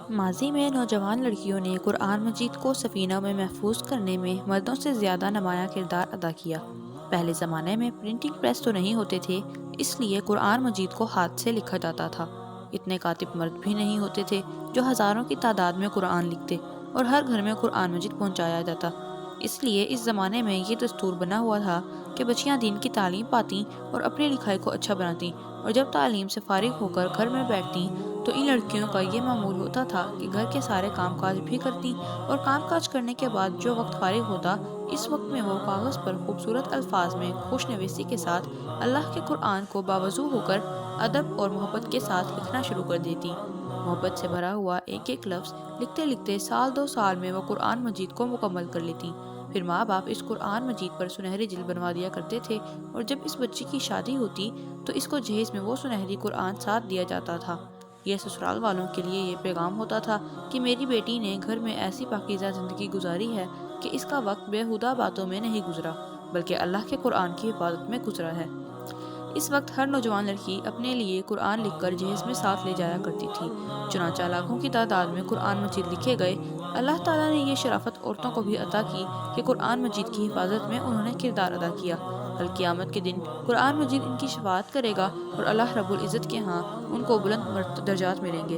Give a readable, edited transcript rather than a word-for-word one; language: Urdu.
ماضی میں نوجوان لڑکیوں نے قرآن مجید کو سفینہ میں محفوظ کرنے میں مردوں سے زیادہ نمایاں کردار ادا کیا۔ پہلے زمانے میں پرنٹنگ پریس تو نہیں ہوتے تھے، اس لیے قرآن مجید کو ہاتھ سے لکھا جاتا تھا۔ اتنے کاتب مرد بھی نہیں ہوتے تھے جو ہزاروں کی تعداد میں قرآن لکھتے اور ہر گھر میں قرآن مجید پہنچایا جاتا۔ اس لیے اس زمانے میں یہ دستور بنا ہوا تھا کہ بچیاں دین کی تعلیم پاتیں اور اپنی لکھائی کو اچھا بناتیں، اور جب تعلیم سے فارغ ہو کر گھر میں بیٹھتیں تو ان لڑکیوں کا یہ معمول ہوتا تھا کہ گھر کے سارے کام کاج بھی کرتیں، اور کام کاج کرنے کے بعد جو وقت فارغ ہوتا اس وقت میں وہ کاغذ پر خوبصورت الفاظ میں خوش نویسی کے ساتھ اللہ کے قرآن کو باوضو ہو کر ادب اور محبت کے ساتھ لکھنا شروع کر دیتی۔ محبت سے بھرا ہوا ایک ایک لفظ لکھتے لکھتے سال دو سال میں وہ قرآن مجید کو مکمل کر لیتی۔ پھر ماں باپ اس قرآن مجید پر سنہری جلد بنوا دیا کرتے تھے، اور جب اس بچی کی شادی ہوتی تو اس کو جہیز میں وہ سنہری قرآن ساتھ دیا جاتا تھا۔ یہ سسرال والوں کے لیے یہ پیغام ہوتا تھا کہ میری بیٹی نے گھر میں ایسی پاکیزہ زندگی گزاری ہے کہ اس کا وقت بےہودہ باتوں میں نہیں گزرا، بلکہ اللہ کے قرآن کی حفاظت میں گزرا ہے۔ اس وقت ہر نوجوان لڑکی اپنے لیے قرآن لکھ کر جہیز میں ساتھ لے جایا کرتی تھی۔ چنانچہ لاکھوں کی تعداد میں قرآن مجید لکھے گئے۔ اللہ تعالیٰ نے یہ شرافت عورتوں کو بھی عطا کی کہ قرآن مجید کی حفاظت میں انہوں نے کردار ادا کیا۔ کل قیامت کے دن قرآن مجید ان کی شفاعت کرے گا اور اللہ رب العزت کے ہاں ان کو بلند درجات ملیں گے۔